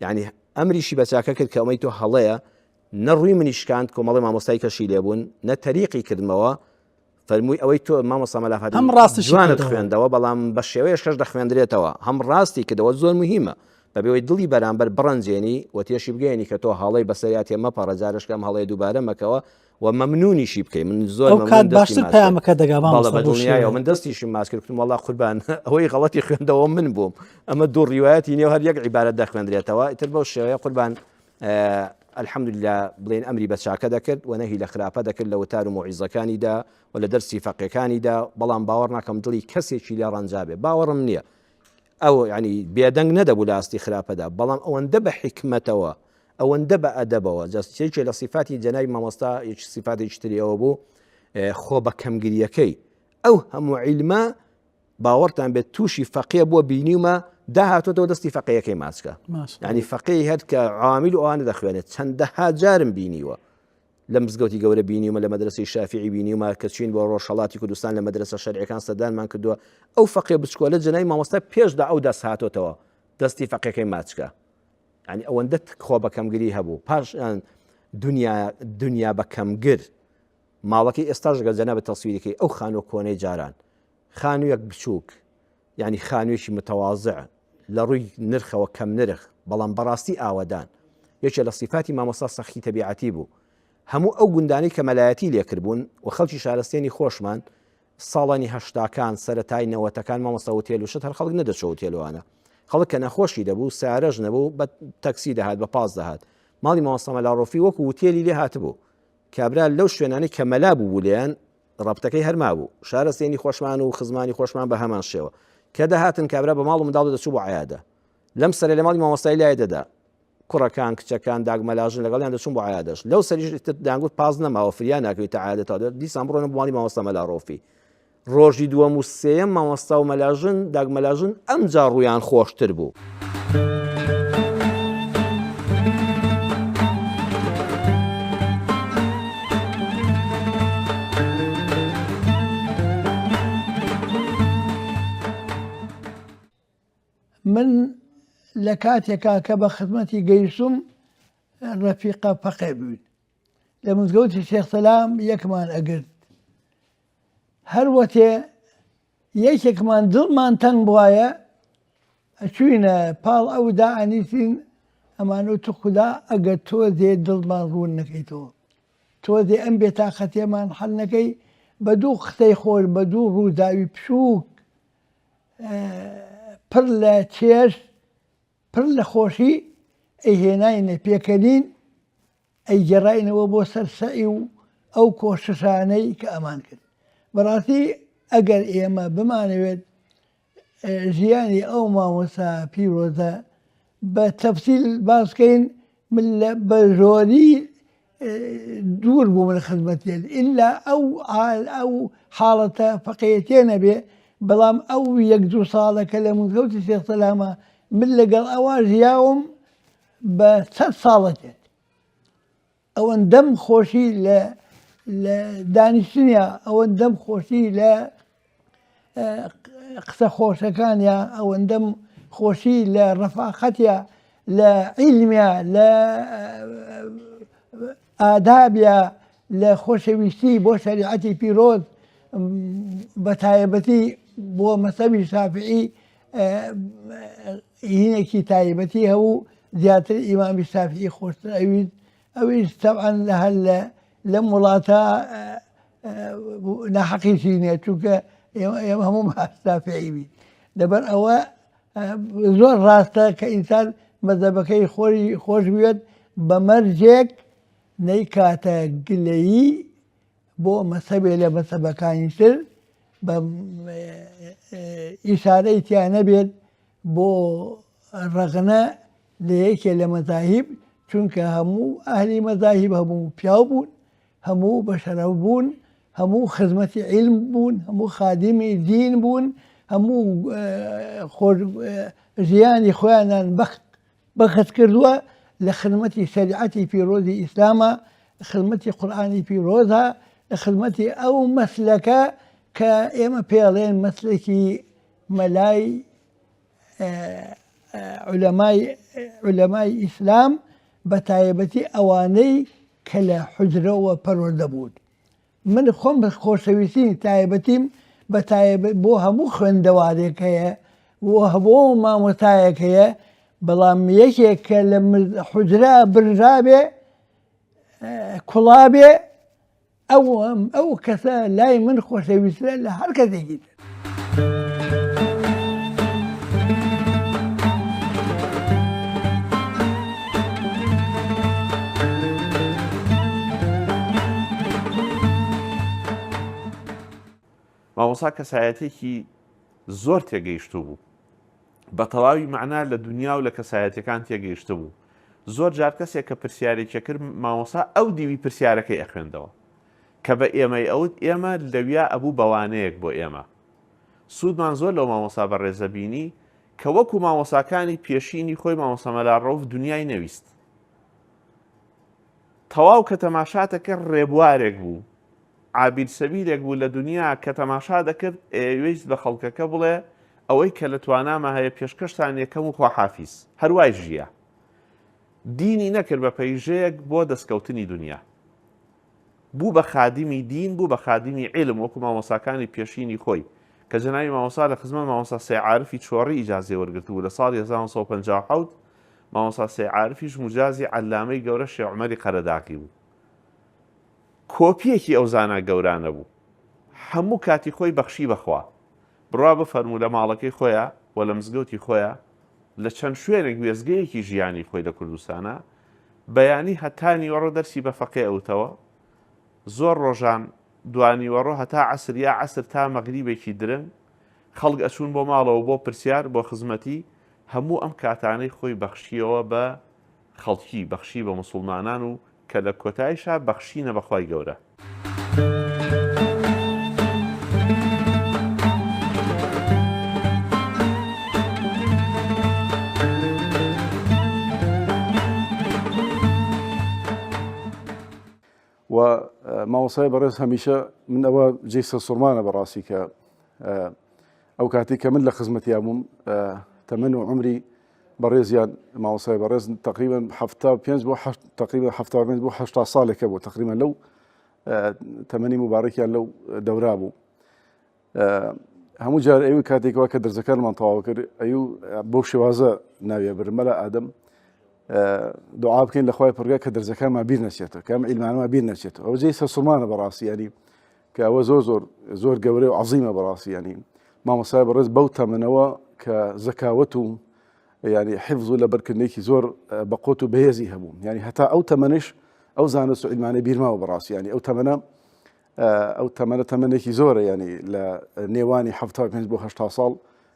یعنی ئەمریشی بە چاکە کرد کە ئەمەی تۆ هەڵەیە نەڕووی منی شکاند کۆمەڵی مامۆستای کەشی لێبوون نە تەریقی کردمەوە فەرمووی ئەوەی تۆ مامۆستا مەلافات هەم ڕاستی جوانت خوێندەوە بەڵام بە شێوەیەش کەش دەخوێندرێتەوە هەم ڕاستی کردەوە زۆر مهمە بەبێەوەی دڵی بەرامبەر بڕەنجێنی و تێشی بگەێنی کە تۆ هەڵەی بەسەریات ێمە پەڕەجارشکەم هەڵەیە دووبارە مەکەوە و مەمنونیشی بکەی من زۆر باشتر پەیامەکە دەگا بە دڵنیایەوە من دەستیشم ماچ کردم وەڵا قوربان ئەوەی غەڵەتی خوێندەوە من بووم ئەمە دوو ڕیوایەتی نیە هەر یەک عیبارەت دەخوێندرێتەوە ئیتر بەو شێوەیە قوربان الحەمدوللا بڵێن ئەمری بە چاکە دەکرد و نەهی لە خراپە دەکرد لە وتار و موعیزەکانیدا و لە دەرسی فەقیەکانیدا بەڵام باوەڕ ناکەم دڵی کەسێکی لێ ڕەنجا بێ باوەڕم نییە ئەو ینی بێدەنگ نەدەبوو لە ئاستی خراپەدا بەڵام ئەوەندە بە حکمەتەوە ئەوەندە بە ئەدەبەوە جەستێکی لە صفاتی جەنابی مامۆستا یەک صفاتێکی تریەوە بوو خۆ بە کەمگریەکەی ئەو هەموو عیلمە باوەڕتان بێت تووشی فەقیە بووە بینیومە داهاتۆتەوە دەستی فەقیەکەی ماچکە ینی فەقی هەر کە عامل و ئەوانە دەخوێنێت چەندەها جارم بینیوە لە مزگەوتی گەورە بینیومە لە مەدرسەی شافعی بینیومە کە چین بۆ ڕۆژهەڵاتی کوردستان لە مەدرسە شەرعیەکان سەردانمان کردووە ئەو فەقیە بچکۆلە جەنابی مامۆستا پێشدا ئەو دەست هاتۆتەوە دەستی فەقیەکەی ماچکە ینی ئەوەندە خۆ بە کەمگری هەبوو پاش دنیا بە کەمگر ماڵەکەی ئێستاش گە جەناب تەسویرەکەی ئەو خانووە کۆنەی جاران خانوویەک بچووک ینی خانوویەکی متەواضع لە ڕووی نرخەوە کەم نرخ بەڵام بەڕاستی ئاوەدان یەکێ لە صفاتی مامۆستا سەخی تەبیعەتی بوو هەموو ئەو گوندانەی کە مەلایەتی لێکردبوون و خەڵکی شارستێنی خۆشمان ساڵانی هەشتاکان سەرەتای نەوەتەکان مامۆستا وتێل و شت هەر خەڵک نەدەچەوە وتێلوانە خەڵک کە نەخۆشی دەبوو سیارەژ نەبوو بە تەکسی دەهات بە پاس دەهات ماڵی مامۆستا مەلاڕۆفی وەکو وتێلی لێ هاتبوو کابرا لەو شوێنانی کە مەلا بوو لێیان ڕەبتەکەی هەرما بوو شارستێنی خۆشمان و خزمانی خۆشمان بە هەمان شێوە کە دەهاتن کابرا بە ماڵ و منداڵ دەچوو بۆ عەیادە لەم سەرێ لە ماڵی مامۆستای لای دەدا کوڕەکان کچەکان داگمەلاژن لەگەڵیان دەچوون بۆ عەیادەش لەو سەریش دانگوت پاز نەماوە فریان ناکەوێت تا عەیادەتەوە دیسان بڕۆنە بۆ ماڵی مامۆستا مەلاڕۆفی ڕۆژی دووەم و سێیەم مامۆستا و مەلاژن داگمەلاژن ئەمجا ڕوویان خۆشتر بوو. من لە کاتێکا کە بە خزمەتی گەیشتم ڕەفیقە فەقێ بووین لە مزگەوتی شێخ سەلام یەکمان ئەگرت هەروەتێ یەکێکمان دڵمان تەنگ بوایە ئەچوینە پاڵ ئەو دائەنیسین ئەمانە تو خوددا ئەگەر تۆ دێ دڵمان ڕوون نەکەیتەوە تۆ دێ ئەم بێتاقەتێمان حەڵ نەکەی بە دوو قسەی خۆر بە دوو ڕووداوی پشووک پڕ لە چێژ پڕ لە خۆشی ئەیهێناینە پێکەنین ئەیگەڕاینەوە بۆ سەرسەئی و ئەو کۆششانەی کە ئەمان کرد بەڕاستی ئەگەر ئێمە بمانەوێت ژیانی ئەو مامۆستا پیرۆزە بە تەفسیل باسکەین من بە زۆری دوور بووم لە خزمەتێن ئللا ئەو حاڵەتە فەقێتێ نەبێ بەڵام ئەو یەک دوو ساڵەکە لە مزگەوتی شێخ سەلامە من لەگەڵ ئەوە ژیاوم بە 100 ساڵەکێت ئەوەندەم خۆشی لە دانیشتنیە ئەوەندەم خۆشی لە قسە خۆشەکانیە ئەوەندەم خۆشی لە ڕەفاقەتە لە عیلمیە لە ئادابە لە خۆشەویستی بۆ شەریعەتی پیرۆز بە تایبەتی بۆ مەسەبی شافعی هینێکی تایبەتی هەبوو زیاتر ئیمامی شافعی خۆشتر ئەویش تەبعەن هەر لەم وڵاتە ناحەقیشی نییە چونکە ئێمە هەموو شافعی بین لەبەر ئەوە زۆر ڕاستە کە ئینسان مەذهبەکەی خۆش بوێت بە مەرجێک نەیکاتە گلەیی بۆ مەسەبێ لە مەسەبەکانی تر بە ئیشارەی تیا نەبێت بۆ ڕەغنە لە یەکێ لە مەذاهیب چونکە هەموو ئەهلی مەذاهیب هەموو پیاو بوون هەموو بەشەرەف بوون هەموو خزمەتی عیلم بوون هەموو خادیمی دین بوون هەموو ژیانی خۆیانان بەخت کردووە لە خزمەتی شەریعەتی پیرۆزی ئیسلامە لە خزمەتی قورئانی پیرۆزە لە خزمەتی ئەو مەسلەکە کە ئێمە پێڵێن مەسلێکی مەلای عولەمای ئیسلام بە تایبەتی ئەوانەی کە لە حوجرەوە پەروەردە بوون. من خۆم بە خۆشەویستی تایبەتیم بە تایبەت بۆ هەموو خوێندەوارێک هەیە بۆ مامۆستایەک هەیە بەڵام یەکێک کە لە حوجرە برژابێ کوڵابێ ئەو کەسە لای من خۆشەویستە لە هەر کەسێکی تر. مامۆستا کەسایەتێکی زۆر تێگەیشتو بوو بە تەواوی معنا لە دنیا و لە کەسایەتەکان تێگەیشتە بوو. زۆر جار کەسێک کە پرسیارێکە کرد مامۆستا ئەو دیوی پرسیارەکەی ئەخوێندەوە کە بە ئێمەی ئەوت ئێمە لەویا ئەبوو بەوانەیەک بۆ ئێمە. سوودمان زۆر لەو مامۆستا بەڕێزە بینی کە وەکو مامۆساکانی پێشینی خۆی مامۆستا مەلا ڕەوف دنیای نەویست. تەواو کە تەماشاتە کرد ڕێبوارێک بوو عابیر سەبیلێک بوو لە دنیا کە تەماشا دەکرد ئێویست بە خەڵکەکە بڵێ ئەوەی کە لە توانامە هەیە پێشکەشتان یەکەم و خواحافیز هەروای ژیە. دینی نەکرد بە پەیژەیەک بۆ دەستکەوتنی دنیا. بوو بە خادیمی دین بوو بە خادیمی عیلم وەکو مامۆساکانی پێشینی خۆی کە جەناوی مامۆستا لە خزمەت مامۆستا سێ عارفی چۆڕی ئیجازێ وەرگرت بوو لە ساڵی 1957 مامۆستا سێ عارفیش مجازی عەلامەی گەورە شێخ عومەری قەرەداقی بوو. کۆپیەکی ئەو زانا گەورانە بوو. هەموو کاتی خۆی بەخشی بەخوا بڕوا بفەرموو لە ماڵەکەی خۆیە و لە مزگەوتی خۆیە لە چەند شوێنێک وێزگەیەکی ژیانی خۆی لە کوردستانە بەیانی هەتانی وەڕۆ دەرسی بە فەقێ ئەوتەوە زۆر ڕۆژان دوانی وەڕۆ هەتا عەسر یا عەسر تا مەغریبێکی درنگ خەڵک ئەچوون بۆ ماڵەوە بۆ پرسیار بۆ خزمەتی هەموو ئەم کاتانەی خۆی بەخشیەوە بە خەڵکی بەخشی بە موسڵمانان و کە لە کۆتاییشا بەخشینە بەخوای گەورە. و مامۆستای بەڕێز هەمیشە من ئەوە جێسە سوورمانە بەڕاستی کە ئەو کاتی کە من لە خزمەتیا بووم تەمەن و عمری بەڕێزیان مامۆستای بەڕێز تقریبا 75 بۆ تقریبا 75 بۆ 80 ساڵێکە بوو تقریبا لەو تەمەنی مبارەکیان لەو دەورا بوو. هەموو جار ئەوی کاتێکەوە کە دەرزەکانمان تەواو کرد ئەو بۆ شێوازە ناویە برمەلە ئادەم دوعا بکەین لە خوای پڕگا کە دەرزەکانمان بیر نەچێتەوە کە ئەم عیلمانەمان بیر نەچێتەوە. ئەوە جێی سەسوڵمانە بەڕاستی ینی کە ئەوە زۆر گەورەی و عەزیمە بەڕاستی ینی مامۆستای بەڕێز بەو تەمەنەوە کە زەکاوەت و ینی حفظ و لەبەرکردنێکی زۆر بەقۆت و بەهێزی هەبوو ینی هەتا ئەو تەمەنش ئەو زانست و عیلمانە بیرماوە بەڕاستی ینی ئەو تەمەنە تەمەنێکی زۆرە ینی لە نێوانی 75 بۆ 80 ساڵ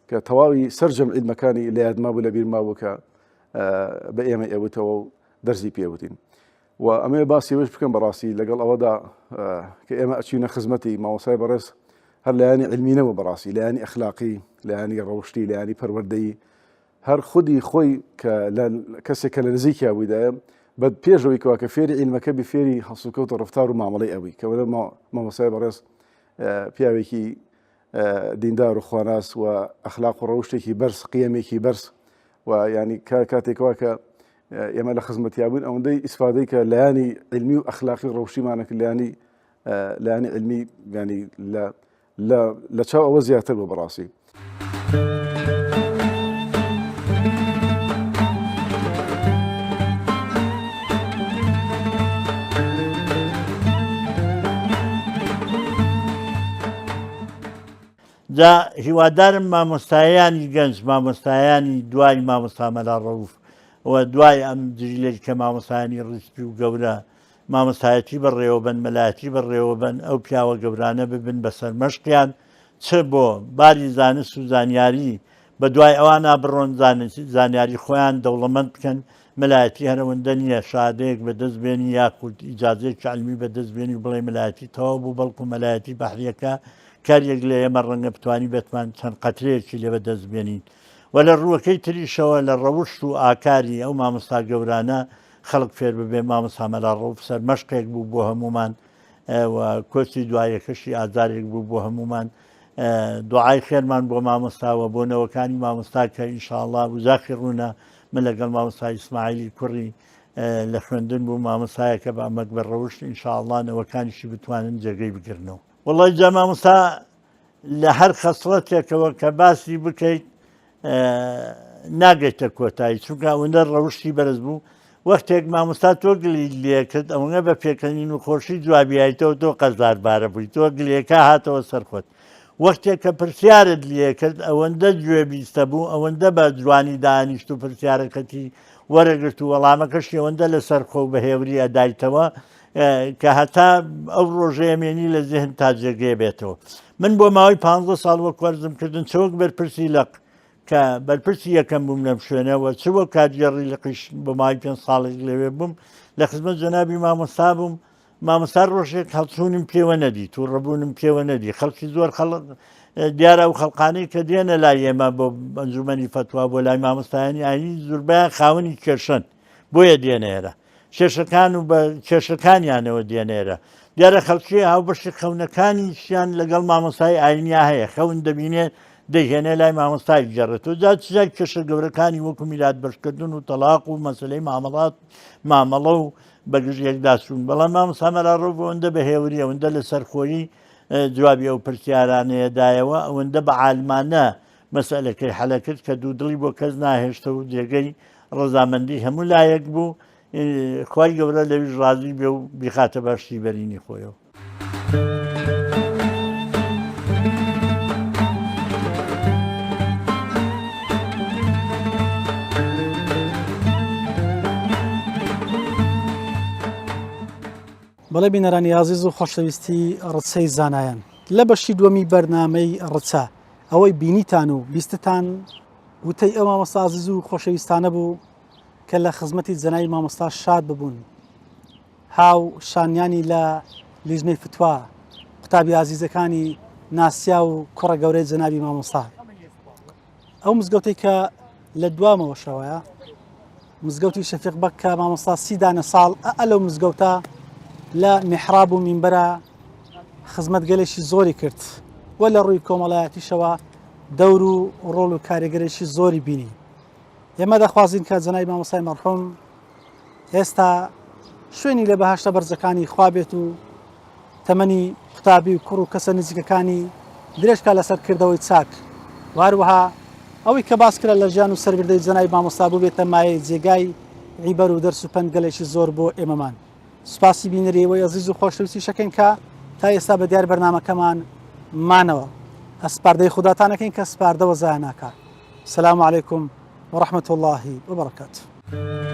کە تەواوی سەرجەم عیلمەکانی لە یادما بوو لە بیرما بوو کە بە ئێمە ئێوتەوە و دەرزی پێوتین. و ئەمێ باسی وش بکەم بەڕاستی لەگەڵ ئەوەدا کە ئێمە ئەچینە خزمەتی مامۆستای بەڕێز هەر لایانی علمینەوە بەڕاستی لایانی ئەخلاقی لایانی ڕەوشتی لایانی پەروەردەیی هەر خودی خۆی کە کەسێک کە لە نزیکی بوویدایە بەد پێشەوەی کەوا کە فێری عیلمەکە بی فێری هەسوکەوت و ڕفتار و مامەڵەی ئەوەی کەوە مامۆسای بەڕێز پیاوێکی دیندار و خواناس و ئەخلاق و ڕەوشتێکی بەرز قیەمێکی بەرز و ینی کاتێکەوە کە ئێمە لە خزمەتیا بوون ئەوەندەی ئیسفادەی کە لایانی علمی و ئەخلاقی ڕەوشتیمانەکە لایانی علمی ینی لە چاو ئەوە زیاتر بۆ بەڕاستی. جا هیوادارم مامۆستایانی گەنج مامۆستایانی دوای مامۆستا مەلا ڕەوف و دوای ئەم جلیلەی کە مامۆستایانی ڕیسپی و گەورە مامۆستایەتی بەڕێوە بن مەلایەتی بەڕێوە بن ئەو پیاوە گەورانە ببن بەسەر مەشقیان چ بۆ باری زانست و زانیاری بە دوای ئەوانە بڕۆن زانیاری خۆیان دەوڵەمەند بکەن مەلایەتی هەرەوەندە نییە شادەیەک بەدەستبێنی یاکوت ئیجازەیەکی علمی بەدەستبێنی بڵێ مەلایەتی تەواو بوو بەڵکو مەلایەتی بەحریەکە کارێک لە ئێمە ڕەنگە بتوانی بێتمان چەند قەترەیەکی لێ بەدەستبێنین و لە ڕووەکەی تریشەوە لە ڕەوشت و ئاکاری ئەو مامۆستا گەورانە خەڵک فێر ببێ مامۆستا مەلا ڕەوف سەر مەشقێک بوو بۆ هەمومان و کۆچی دوایەکەشی ئازارێک بوو بۆ هەمومان دوعای خێرمان بۆ مامۆستاوە بۆ نەوەکانی مامۆستا کە ئینشاءڵڵا وزاخی ڕوونە من لەگەڵ مامۆستای ئیسماعیلی کوڕی لە خوێندن بوو مامۆستایەکە بە ئەمەک بە ڕەوشت ئینشاءڵڵا نەوەکانیشی بتوانن جێگەی بگرنەوە. وڵی جا مامۆستا لە هەر خەسڵەتێکەوە کە باسی بکەیت ناگەیتە کۆتایی چونکە ئەوەندە ڕەوشتی بەرز بوو وەختێک مامۆستا تۆ گلی لێکرد ئەوەنە بە پێکەنین و خۆشی جوابیاییتەوە تۆ قەزاربارە بووی تۆ گلێکە هاتەوە سەرخۆت وەختێک کە پرسیارت لێکرد ئەوەندە گوێ بیستە بوو ئەوەندە بە جوانی دانیشت و پرسیارەکەتی وەرەگرت و وەڵامەکەشی ئەوەندە لە سەرخۆ و بە هێوری ئەدایتەوە کە هەتا ئەو ڕۆژەیەمێنی لە زیهن تا جێگێ بێتەوە. من بۆ ماوەی 15 ساڵ وەک وەرزمکردن چۆک بەرپرسی لەق کە بەرپرسی یەکەم بووم لەم شوێنەوە چوە کاتژێڕی لەقیش بۆ ماوەی 5 ساڵێک لەوێ بووم لە خزمەت جەنابی مامۆستا بووم مامۆستا ڕۆژێک هەڵچوونم پێوە نەدی تو ڕەبوونم پێوە نەدی خەڵکی زۆر دیارە و خەڵقانەی کە دێنە لای ئێمە بۆ ئەنجومەنی فەتوا بۆ لای مامۆستایانی ئاینی زوربیان خاوەنی کێشن بۆیە دێنێرە کێشەکان و بە کێشەکانیانەوە دێنێرە دیارە خەڵکی هاوبەشی خەونەکانیشیان لەگەڵ مامۆستای ئاینیا هەیە خەون دەبینێت دەیهێنێ لای مامۆستای جەڕێتەوە جا چای کێشە گەورەکانی وەکو میلات بەشکردن و تەلاق و مەسلەی مامەڵە و بەگژێکداچوون بەڵام مامۆستا مەلا ڕەوف ئەوەندە بە هێوری ئەوەندە لە سەرخۆیی جوابی ئەو پرسیارانەیەدایەوە ئەوەندە بە عالمانە مەسەلەکەی حەلە کرد کە دوو دڵی بۆ کەس ناهێشتە و جێگەی ڕەزامەندی هەموو لایەک بوو خوای گەورە لەویش ڕازی بێ و بیخاتە باشی بەرینی خۆیەوە. بەڵێ بینەرانی عازیز و خۆشەویستی ڕچەی زانایان لە بەشی دووەمی بەرنامەی ڕچە ئەوەی بینیتان و بیستتان وتەی ئەو مامۆستا عازیز و خۆشەویستانە بوو کە لە خزمەتی جەنابی مامۆستا شاد ببوون هاو شانیانی لە لیژنەی فتوا قوتابی عزیزەکانی ناسیا و کوڕە گەورەی جەنابی مامۆستا ئەو مزگەوتەی کە لە دوامەوە شەوەیە مزگەوتی شەفیق بەک کە مامۆستا 30 ساڵ ئەلەو مزگەوتە لە میحراب و مینبەرە خزمەت گەلێکی زۆری کرد وە لە ڕووی کۆمەڵایەتیشەوە دەور و ڕۆڵ و کارێگەرێکی زۆری بینی ئێمە دەخوازین کە جەنابی مامۆستای مەرحوم ئێستا شوێنی لە بەهاشتە بەرزەکانی خوا بێت و تەمەنی قوتابی و کوڕ و کەسە نزیکەکانی درێژکە لەسەر کردەوەی چاک واروەها ئەوەی کە باس کرا لە ژیان و سەربردەی جەنابی مامۆستا بوو بێتە مایەی جێگای عیبەر و دەرس و پەنگەلێکی زۆر بۆ ئێمەمان سوپاسی بینەرەوەی عەزیز و خۆشەویستی شەکەین کە تا ئێستا بە دیار بەرنامەکەمان مانەوە ئەسپاردەی خوداتانەکەین کە سپاردەوە زایە ناکات. سەلام عەلەیکوم وەڕەحمەتوڵڵاهی وبەڕەکاتوه.